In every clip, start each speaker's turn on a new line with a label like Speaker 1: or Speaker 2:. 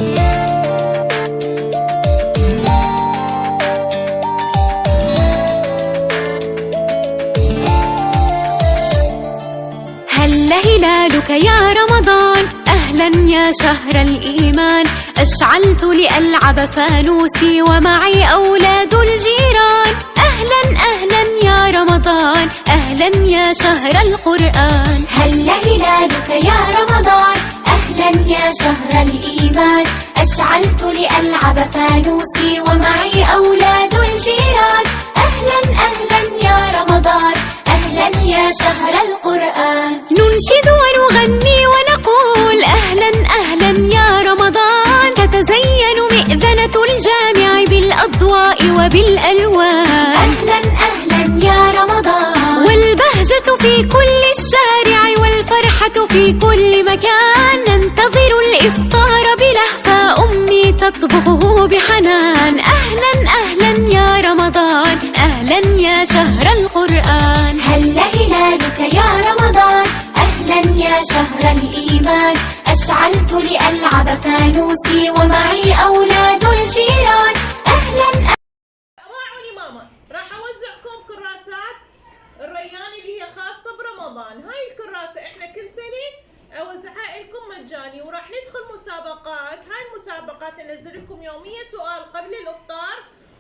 Speaker 1: هل هلالك يا رمضان أهلا يا شهر الإيمان، أشعلت لألعب فانوسي ومعي أولاد الجيران. أهلا أهلا يا رمضان أهلا يا شهر القرآن.
Speaker 2: هل هلالك يا رمضان أهلا يا شهر الإيمان، أشعلت لألعب فانوسي ومعي أولاد الجيران. أهلا أهلا يا رمضان أهلا يا شهر القرآن.
Speaker 1: ننشد ونغني ونقول أهلا أهلا يا رمضان، تتزين مئذنة الجامع بالأضواء وبالألوان.
Speaker 2: أهلا أهلا يا رمضان
Speaker 1: والبهجة في كل الشارع والفرحة في كل مكان، ننتظر الإفطار بلهفة أمي تطبخه بحنان. أهلا أهلا يا رمضان أهلا يا شهر القرآن.
Speaker 2: هل هلالك يا رمضان أهلا يا شهر الإيمان، أشعلت لألعب فانوسي ومعي أولاد الجيران. أهلا
Speaker 3: اسمعوني ماما، راح اوزعكم كراسات الريان اللي هي خاصة برمضان. هاي الكراسة احنا كل سنة اوزعها لكم مجاني، وراح ندخل مسابقات. هاي المسابقات انزل لكم يوميا سؤال قبل الافطار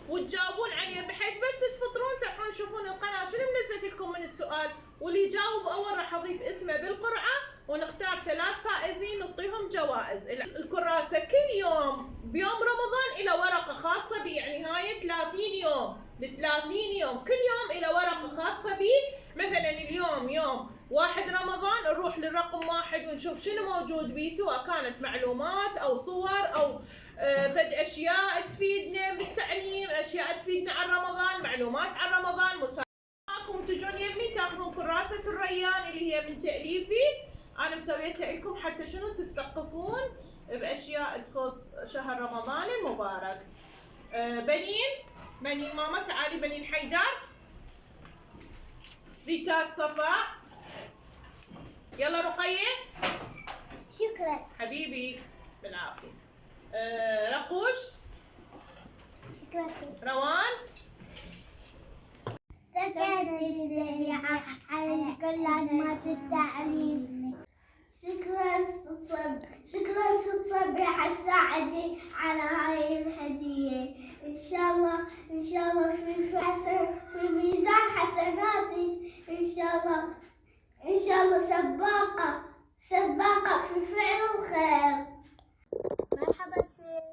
Speaker 3: وتجاوبون عليه، بحيث بس تفطرون تروحون تشوفون القناة شنو منزلت لكم من السؤال، واللي يجاوب اول راح اضيف اسمه بالقرعة ونختار 3 فائزين نعطيهم جوائز. الكراسة كل يوم بيوم رمضان إلى ورقة خاصة بي، يعني هاي 30 يوم ل30 يوم، كل يوم إلى ورقة خاصة بي. مثلا اليوم يوم 1 رمضان نروح للرقم 1 ونشوف شنو موجود بيه، سواء كانت معلومات أو صور أو فد أشياء تفيدنا بالتعليم، أشياء تفيدنا عن رمضان، معلومات عن رمضان، مسابقات. تجون يمي تاخذون كراسة الريان اللي هي من تأليفي، أنا مسويتها لكم حتى شنو تتثقفون بأشياء تخص شهر رمضان المبارك. بنين ماما تعالي، بنين حيدر، ريتات صفاء، يلا رقية.
Speaker 2: شكرا
Speaker 3: حبيبي بالعافية. رقوش،
Speaker 2: شكرا.
Speaker 3: روان،
Speaker 2: على كل عظمات التعليم. شكرا ست صبي على الساعدة على هاي الهدية. إن شاء الله في ميزان حسناتك. إن شاء الله سباقة في فعل الخير. مرحبا ست،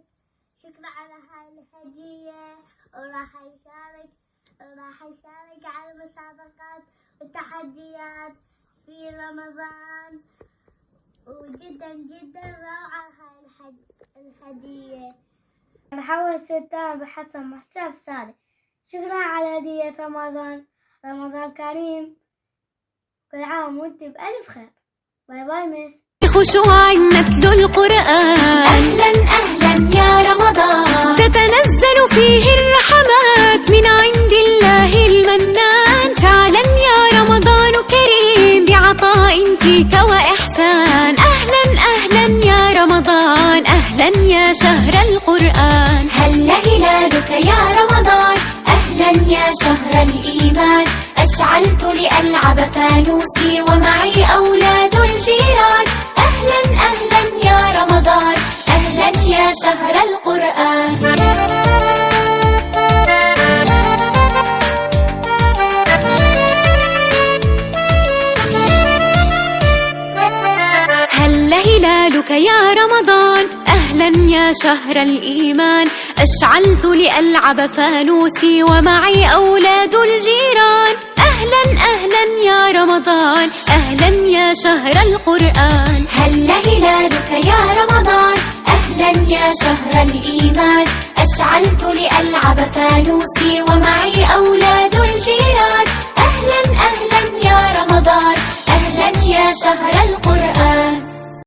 Speaker 2: شكرا على هاي الهدية، وراح يشارك على المسابقات والتحديات في رمضان، وجدا جدا روعة هاي الهدية. مرحبا ست، أنا بحسن محساب صالح، شكرا على هدية رمضان كريم، كل عام وانت بألف خير. باي باي مس.
Speaker 1: خشوع نتلو القرآن.
Speaker 2: أهلا أهلا يا رمضان،
Speaker 1: تتنزل فيه الرحمات من عند الله المنان. فعلا يا رمضان كريم بعطاء فيك وإحسان. أهلا أهلا يا رمضان أهلا يا شهر القرآن.
Speaker 2: هل هلالك يا رمضان أهلا يا شهر الإيمان، أشعلت لألعب فانوسي ومعي أولاد الجيران. أهلا أهلا يا رمضان أهلا يا شهر القرآن.
Speaker 1: هل هلالك يا رمضان أهلا يا شهر الإيمان، أشعلت لألعب فانوسي ومعي أولاد الجيران. أهلا أهلا يا رمضان أهلا يا شهر القرآن.
Speaker 2: هل هلالك يا رمضان أهلا يا شهر الإيمان، أشعلت لألعب فانوسي ومعي أولاد الجيران. أهلا أهلا يا رمضان أهلا يا شهر القرآن.